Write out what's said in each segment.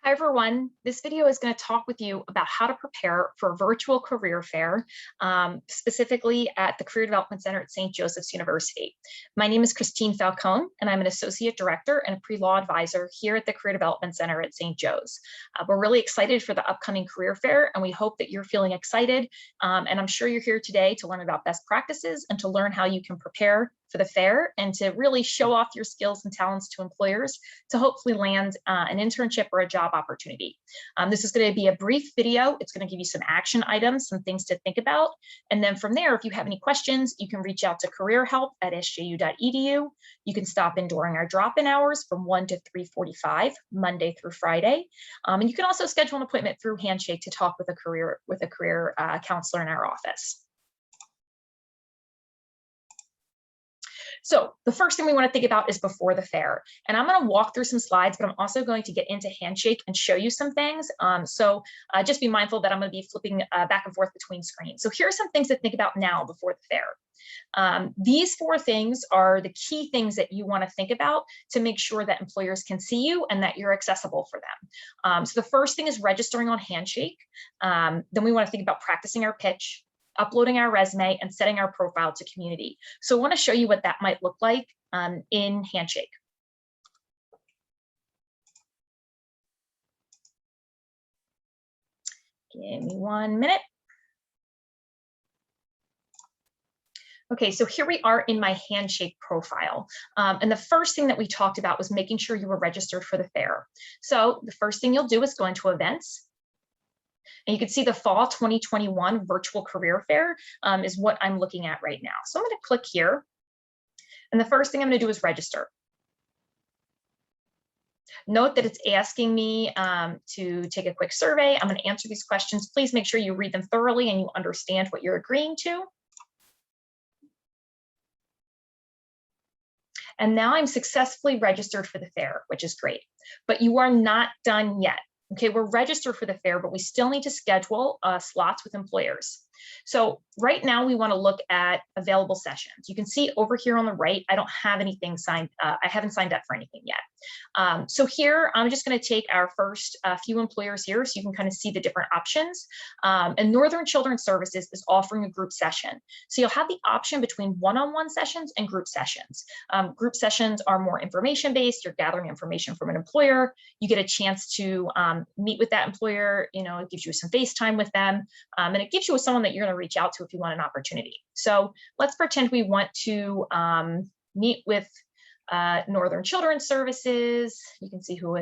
Hi everyone, this video is going to talk with you about how to prepare for a virtual career fair, specifically at the Career Development Center at St. Joseph's University. My name is Christine Falcone, and I'm an Associate Director and a Pre-Law Advisor here at the Career Development Center at St. Joe's. We're really excited for the upcoming career fair, and we hope that you're feeling excited. And I'm sure you're here today to learn about best practices and to learn how you can prepare for the fair and to really show off your skills and talents to employers to hopefully land an internship or a job opportunity. This is going to be a brief video. It's going to give you some action items, some things to think about. And then from there, if you have any questions, you can reach out to careerhelp@sju.edu. You can stop in during our drop-in hours from 1 to 3:45, Monday through Friday. And you can also schedule an appointment through Handshake to talk with a career counselor in our office. So the first thing we want to think about is before the fair. And I'm going to walk through some slides, but I'm also going to get into Handshake and show you some things. So just be mindful that I'm going to be flipping back and forth between screens. So here are some things to think about now before the fair. These 4 things are the key things that you want to think about to make sure that employers can see you and that you're accessible for them. So the first thing is registering on Handshake. Then we want to think about practicing our pitch, uploading our resume, and setting our profile to community. So I want to show you what that might look like in Handshake. Give me 1 minute. Okay, so here we are in my Handshake profile. And the first thing that we talked about was making sure you were registered for the fair. So the first thing you'll do is go into events. And you can see the fall 2021 virtual career fair is what I'm looking at right now. So I'm going to click here. And the first thing I'm going to do is register. Note that it's asking me to take a quick survey. I'm going to answer these questions. Please make sure you read them thoroughly and you understand what you're agreeing to. And now I'm successfully registered for the fair, which is great. But you are not done yet. Okay, we're registered for the fair, but we still need to schedule slots with employers. So right now we want to look at available sessions. You can see over here on the right, I don't have anything signed. I haven't signed up for anything yet. So here, I'm just going to take our first few employers here so you can kind of see the different options. And Northern Children's Services is offering a group session. So you'll have the option between one-on-one sessions and group sessions. Group sessions are more information-based. You're gathering information from an employer. You get a chance to meet with that employer. You know, it gives you some FaceTime with them, and it gives you someone that you're going to reach out to if you want an opportunity. So let's pretend we want to meet with Northern Children's Services. You can see who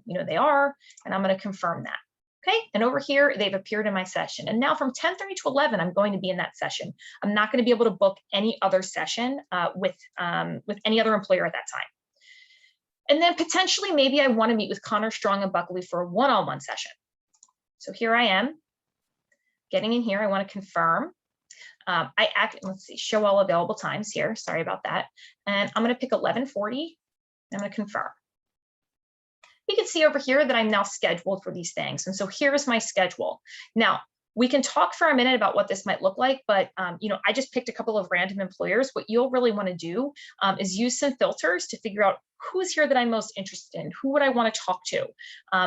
they are, and I'm going to confirm that. Okay, and over here they've appeared in my session, and now from 10:30 to 11 I'm going to be in that session. I'm not going to be able to book any other session with any other employer at that time. And then potentially maybe I want to meet with Connor Strong and Buckley for a one-on-one session. So here I am getting in here. I want to confirm. Let's see, show all available times here. Sorry about that. And I'm going to pick 11:40. I'm going to confirm. You can see over here that I'm now scheduled for these things. And so here's my schedule. Now, we can talk for a minute about what this might look like, but I just picked a couple of random employers. What you'll really want to do is use some filters to figure out who's here that I'm most interested in, who would I want to talk to.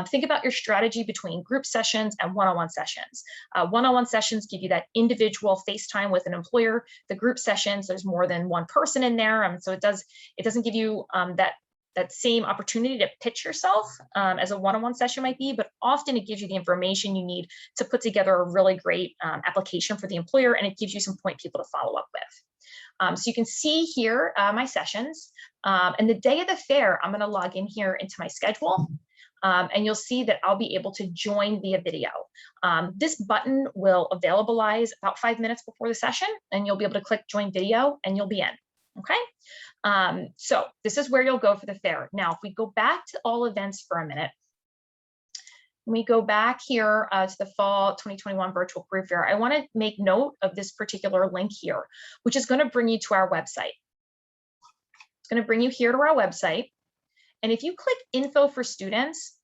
Think about your strategy between group sessions and one-on-one sessions. One-on-one sessions give you that individual FaceTime with an employer. The group sessions, there's more than one person in there, so it doesn't give you that same opportunity to pitch yourself as a one-on-one session might be, but often it gives you the information you need to put together a really great application for the employer, and it gives you some point people to follow up with. So you can see here my sessions, and the day of the fair, I'm going to log in here into my schedule, and you'll see that I'll be able to join via video. This button will availabilize about 5 minutes before the session, and you'll be able to click join video and you'll be in. Okay, so this is where you'll go for the fair. Now, if we go back to all events for a minute, we go back here to the fall 2021 virtual career fair. I want to make note of this particular link here, which is going to bring you to our website. It's going to bring you here to our website. And if you click info for students,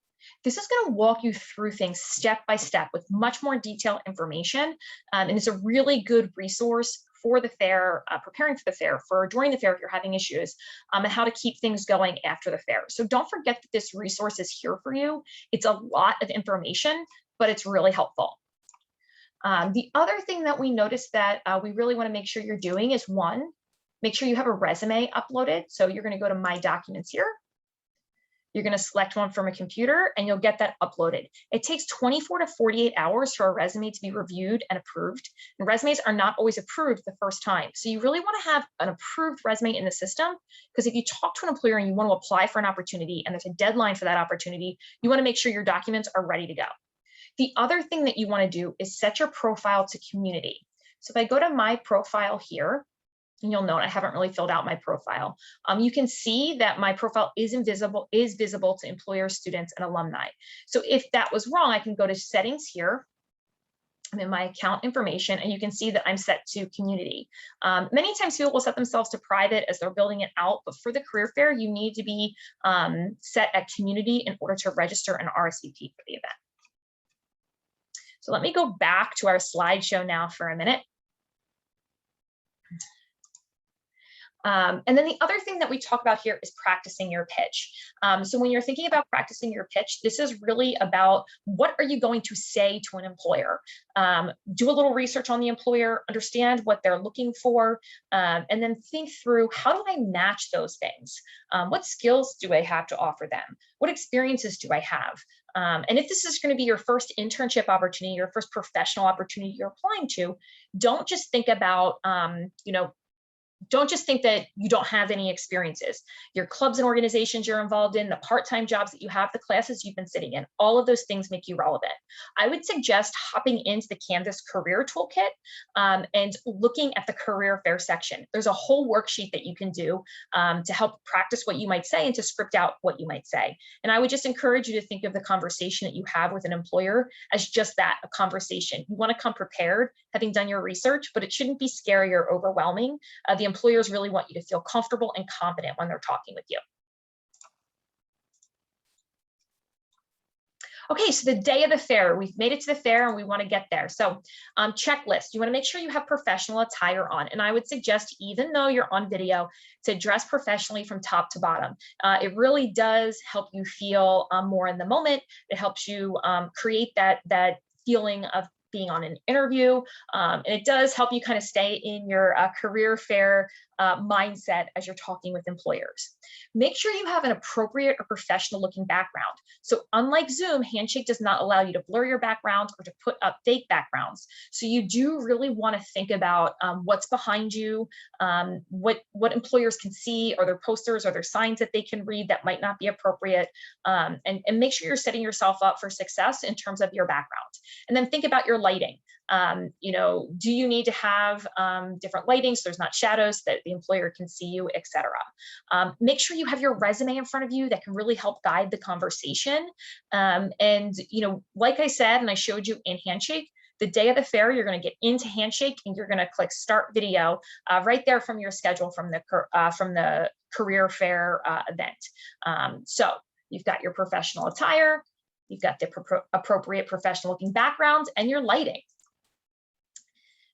this is going to walk you through things step by step with much more detailed information. And it's a really good resource for the fair, preparing for the fair, for during the fair if you're having issues, and how to keep things going after the fair. So don't forget that this resource is here for you. It's a lot of information, but it's really helpful. The other thing that we noticed that we really want to make sure you're doing is, one, make sure you have a resume uploaded. So you're going to go to My Documents here. You're going to select one from a computer and you'll get that uploaded. It takes 24 to 48 hours for a resume to be reviewed and approved. And resumes are not always approved the first time. So you really want to have an approved resume in the system, because if you talk to an employer and you want to apply for an opportunity and there's a deadline for that opportunity, you want to make sure your documents are ready to go. The other thing that you want to do is set your profile to community. So if I go to my profile here, and you'll note I haven't really filled out my profile. You can see that my profile is visible to employers, students, and alumni. So if that was wrong, I can go to settings here. I'm in my account information, and you can see that I'm set to community. Many times people will set themselves to private as they're building it out, but for the career fair, you need to be set at community in order to register an RSVP for the event. So let me go back to our slideshow now for a minute. And then the other thing that we talk about here is practicing your pitch. So when you're thinking about practicing your pitch, this is really about what are you going to say to an employer? Do a little research on the employer, understand what they're looking for, and then think through, how do I match those things? What skills do I have to offer them? What experiences do I have? And if this is going to be your first internship opportunity, your first professional opportunity you're applying to, don't just think about, don't just think that you don't have any experiences. Your clubs and organizations you're involved in, the part-time jobs that you have, the classes you've been sitting in, all of those things make you relevant. I would suggest hopping into the Canvas Career Toolkit and looking at the career fair section. There's a whole worksheet that you can do to help practice what you might say and to script out what you might say. And I would just encourage you to think of the conversation that you have with an employer as just that, a conversation. You want to come prepared, having done your research, but it shouldn't be scary or overwhelming. The employers really want you to feel comfortable and confident when they're talking with you. Okay, so the day of the fair, we've made it to the fair and we want to get there. So checklist, you want to make sure you have professional attire on. And I would suggest, even though you're on video, to dress professionally from top to bottom. It really does help you feel more in the moment. It helps you create that feeling of being on an interview. And it does help you kind of stay in your career fair mindset as you're talking with employers. Make sure you have an appropriate or professional looking background. So unlike Zoom, Handshake does not allow you to blur your background or to put up fake backgrounds. So you do really want to think about what's behind you, what employers can see, or their posters or their signs that they can read that might not be appropriate, and make sure you're setting yourself up for success in terms of your background. And then think about your lighting. Do you need to have different lighting so there's not shadows, that the employer can see you, etc. Make sure you have your resume in front of you that can really help guide the conversation. Like I said, and I showed you in Handshake, the day of the fair, you're going to get into Handshake and you're going to click Start Video right there from your schedule from the career fair event. So you've got your professional attire, you've got the appropriate professional looking backgrounds, and your lighting.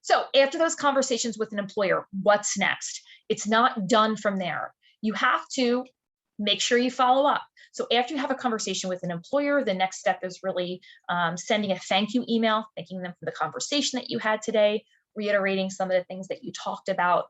So after those conversations with an employer, what's next? It's not done from there. You have to make sure you follow up. So after you have a conversation with an employer, the next step is really sending a thank you email, thanking them for the conversation that you had today, reiterating some of the things that you talked about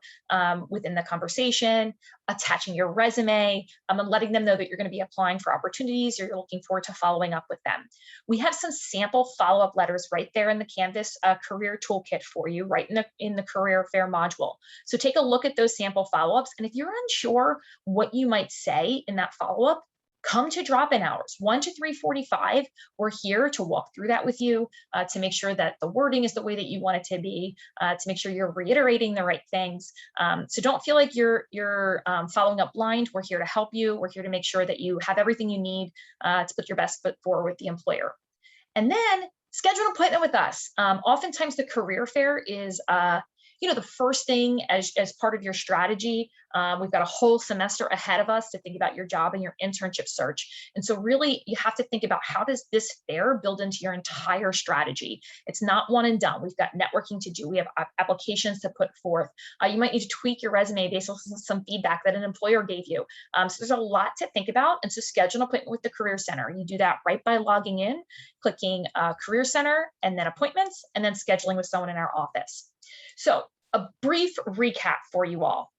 within the conversation, attaching your resume, and letting them know that you're going to be applying for opportunities, or you're looking forward to following up with them. We have some sample follow-up letters right there in the Canvas Career Toolkit for you, right in the Career Fair module. So take a look at those sample follow-ups, and if you're unsure what you might say in that follow-up, come to drop-in hours, 1 to 3:45. We're here to walk through that with you, to make sure that the wording is the way that you want it to be, to make sure you're reiterating the right things. So don't feel like you're following up blind. We're here to help you. We're here to make sure that you have everything you need to put your best foot forward with the employer. And then schedule an appointment with us. Oftentimes the career fair is the first thing as part of your strategy. We've got a whole semester ahead of us to think about your job and your internship search. And so really you have to think about, how does this fair build into your entire strategy? It's not one and done. We've got networking to do. We have applications to put forth. You might need to tweak your resume based on some feedback that an employer gave you. So there's a lot to think about. And so schedule an appointment with the Career Center. You do that right by logging in, clicking Career Center, and then appointments, and then scheduling with someone in our office. So a brief recap for you all.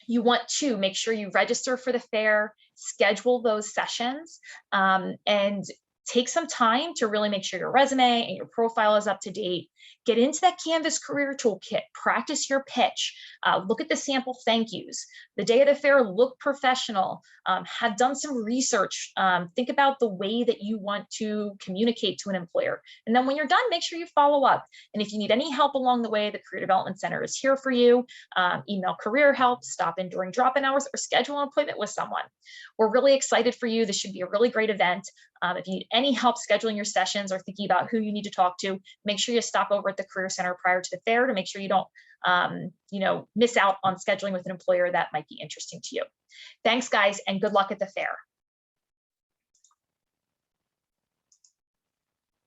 You want to make sure you register for the fair, schedule those sessions, and take some time to really make sure your resume and your profile is up to date. Get into that Canvas Career Toolkit, practice your pitch, look at the sample thank yous. The day of the fair, look professional, have done some research, think about the way that you want to communicate to an employer. And then when you're done, make sure you follow up. And if you need any help along the way, the Career Development Center is here for you. Email career help, stop in during drop-in hours, or schedule an appointment with someone. We're really excited for you. This should be a really great event. If you need any help scheduling your sessions or thinking about who you need to talk to, make sure you stop over at the Career Center prior to the fair to make sure you don't miss out on scheduling with an employer that might be interesting to you. Thanks, guys, and good luck at the fair.